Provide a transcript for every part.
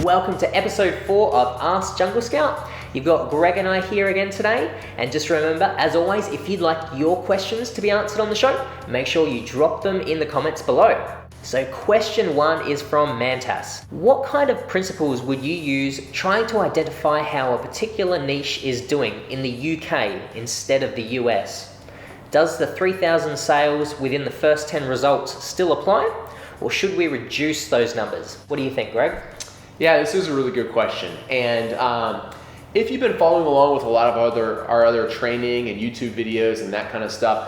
Welcome to episode 4 of Ask Jungle Scout. You've got Greg and I here again today, and just remember, as always, if you'd like your questions to be answered on the show, make sure you drop them in the comments below. So question 1 is from Mantas. What kind of principles would you use trying to identify how a particular niche is doing in the UK instead of the US? Does the 3,000 sales within the first 10 results still apply, or should we reduce those numbers? What do you think, Greg? Yeah, this is a really good question. And if you've been following along with a lot of our other training and YouTube videos and that kind of stuff,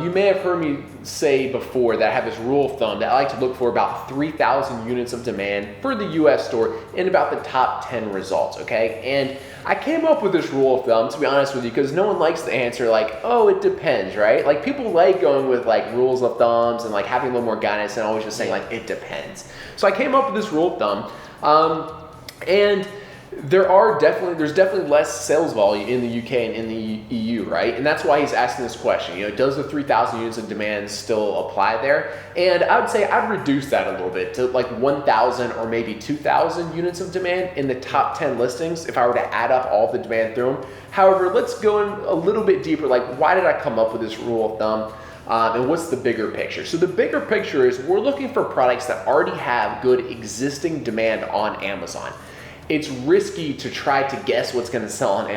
you may have heard me say before that I have this rule of thumb that I like to look for about 3,000 units of demand for the US store in about the top 10 results, okay? And I came up with this rule of thumb, to be honest with you, because no one likes the answer like, oh, it depends, right? Like people like going with like rules of thumbs and like having a little more guidance and always just saying like, it depends. So I came up with this rule of thumb. And there's definitely less sales volume in the UK and in the EU, right? And that's why he's asking this question. You know, does the 3,000 units of demand still apply there? And I would say I'd reduce that a little bit to like 1,000 or maybe 2,000 units of demand in the top 10 listings if I were to add up all the demand through them. However, let's go in a little bit deeper. Like, why did I come up with this rule of thumb? And what's the bigger picture? So the bigger picture is we're looking for products that already have good existing demand on Amazon. It's risky to try to guess what's going to sell on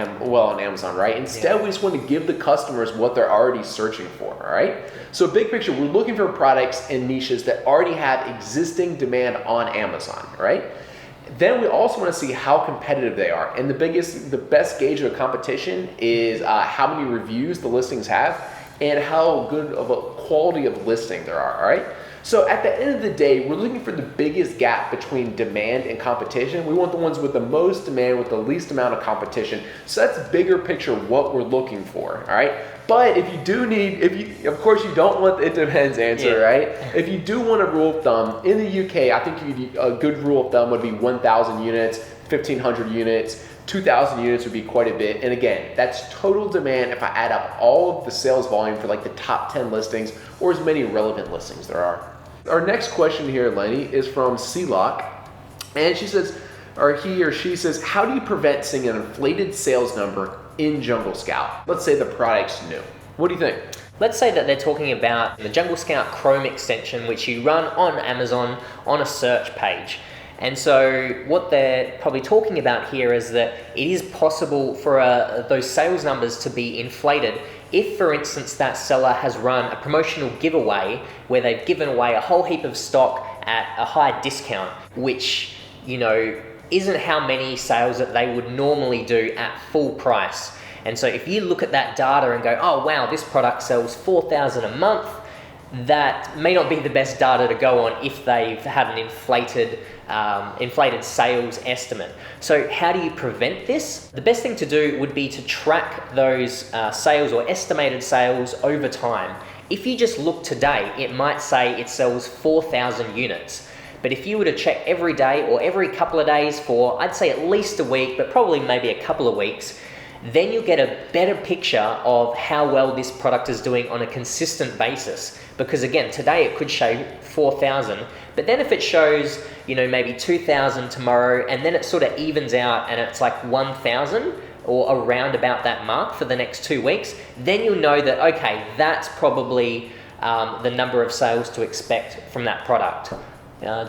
Amazon, right? Instead, we just want to give the customers what they're already searching for, all right? So big picture, we're looking for products and niches that already have existing demand on Amazon, right? Then we also want to see how competitive they are. And the best gauge of competition is how many reviews the listings have and how good of a quality of listing there are, all right? So at the end of the day, we're looking for the biggest gap between demand and competition. We want the ones with the most demand with the least amount of competition. So that's bigger picture what we're looking for, all right? But if of course you don't want the it depends answer, right? If you do want a rule of thumb, in the UK, I think a good rule of thumb would be 1,000 units, 1,500 units, 2,000 units would be quite a bit. And again, that's total demand if I add up all of the sales volume for like the top 10 listings or as many relevant listings there are. Our next question here, Lenny, is from C-Lock. And she says, or he or she says, how do you prevent seeing an inflated sales number in Jungle Scout? Let's say the product's new. What do you think? Let's say that they're talking about the Jungle Scout Chrome extension, which you run on Amazon on a search page. And so what they're probably talking about here is that it is possible for those sales numbers to be inflated if, for instance, that seller has run a promotional giveaway where they've given away a whole heap of stock at a high discount, which, you know, isn't how many sales that they would normally do at full price. And so if you look at that data and go, oh wow, this product sells 4,000 a month, that may not be the best data to go on if they've had an inflated sales estimate. So how do you prevent this? The best thing to do would be to track those sales or estimated sales over time. If you just look today, it might say it sells 4,000 units. But if you were to check every day or every couple of days for, I'd say at least a week, but probably maybe a couple of weeks, then you'll get a better picture of how well this product is doing on a consistent basis. Because again, today it could show 4,000, but then if it shows, you know, maybe 2,000 tomorrow, and then it sort of evens out and it's like 1,000 or around about that mark for the next 2 weeks, then you'll know that, okay, that's probably the number of sales to expect from that product.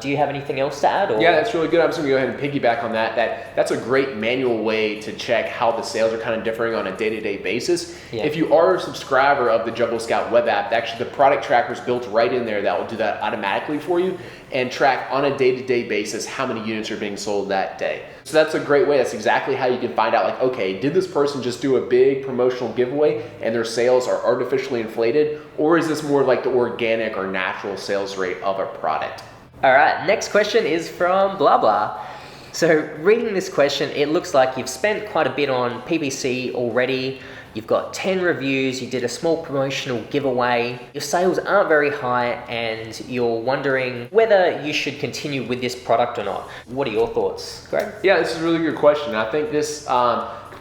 Do you have anything else to add? Or? Yeah, that's really good. I'm just going to go ahead and piggyback on that. That's a great manual way to check how the sales are kind of differing on a day-to-day basis. Yeah. If you are a subscriber of the Jungle Scout web app, actually the product tracker is built right in there that will do that automatically for you and track on a day-to-day basis how many units are being sold that day. So that's a great way. That's exactly how you can find out, like, okay, did this person just do a big promotional giveaway and their sales are artificially inflated, or is this more like the organic or natural sales rate of a product? All right, next question is from Blah Blah. So reading this question, it looks like you've spent quite a bit on PPC already. You've got 10 reviews, you did a small promotional giveaway. Your sales aren't very high and you're wondering whether you should continue with this product or not. What are your thoughts, Greg? Yeah, this is a really good question. I think this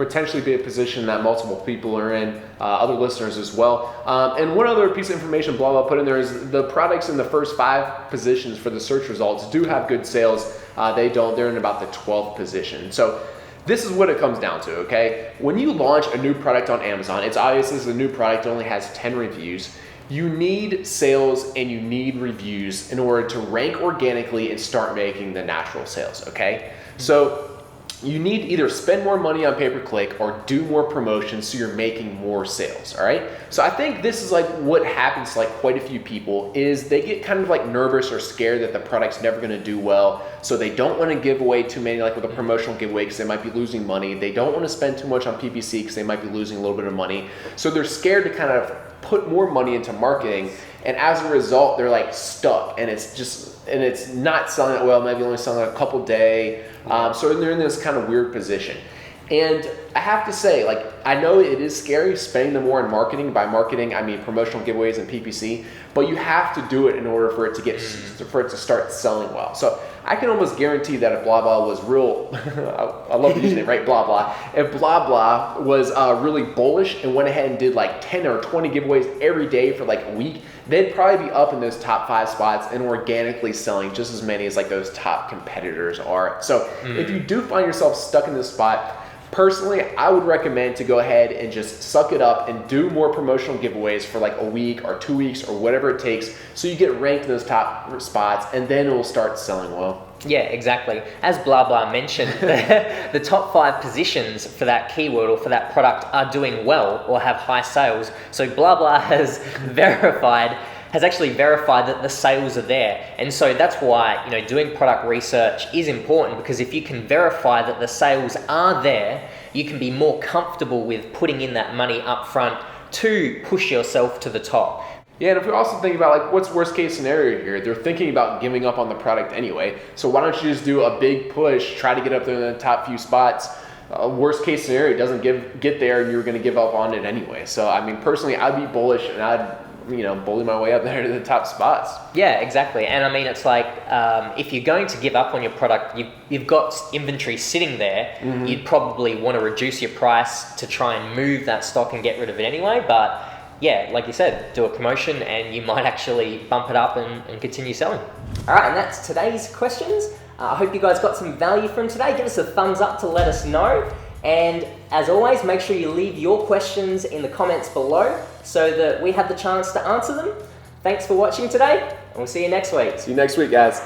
potentially be a position that multiple people are in, other listeners as well. And one other piece of information blah blah put in there is the products in the first 5 positions for the search results do have good sales. They don't. They're in about the 12th position. So this is what it comes down to, okay? When you launch a new product on Amazon, it's obvious this is a new product, it only has 10 reviews. You need sales and you need reviews in order to rank organically and start making the natural sales, okay? So you need to either spend more money on pay-per-click or do more promotions so you're making more sales, all right? So I think this is like what happens to like quite a few people is they get kind of like nervous or scared that the product's never gonna do well. So they don't wanna give away too many, like with a promotional giveaway, because they might be losing money. They don't wanna spend too much on PPC because they might be losing a little bit of money. So they're scared to kind of put more money into marketing. And as a result, they're like stuck and it's not selling that well, maybe only selling a couple day. So they're in this kind of weird position. And I have to say, like, I know it is scary spending the more on marketing. By marketing, I mean promotional giveaways and PPC, but you have to do it in order for it to for it to start selling well. So I can almost guarantee that if blah blah was real, I love using it, right? Blah blah. If blah blah was really bullish and went ahead and did like 10 or 20 giveaways every day for like a week, they'd probably be up in those top 5 spots and organically selling just as many as like those top competitors are. So if you do find yourself stuck in this spot, personally, I would recommend to go ahead and just suck it up and do more promotional giveaways for like a week or 2 weeks or whatever it takes so you get ranked in those top spots and then it will start selling well. Yeah, exactly. As blah blah mentioned, the top 5 positions for that keyword or for that product are doing well or have high sales. So blah blah has actually verified that the sales are there. And so that's why, doing product research is important, because if you can verify that the sales are there, you can be more comfortable with putting in that money up front to push yourself to the top. Yeah, and if we also think about like what's worst case scenario here, they're thinking about giving up on the product anyway. So why don't you just do a big push, try to get up there in the top few spots. Worst case scenario, it doesn't get there and you're going to give up on it anyway. So I mean, personally, I'd be bullish and I'd bully my way up there to the top spots. Yeah, exactly. And I mean, it's like if you're going to give up on your product, you've got inventory sitting there, you'd probably want to reduce your price to try and move that stock and get rid of it anyway. But yeah, like you said, do a promotion and you might actually bump it up and continue selling. All right, and that's today's questions. I hope you guys got some value from today. Give us a thumbs up to let us know. And as always, make sure you leave your questions in the comments below so that we have the chance to answer them. Thanks for watching today, and we'll see you next week. See you next week, guys.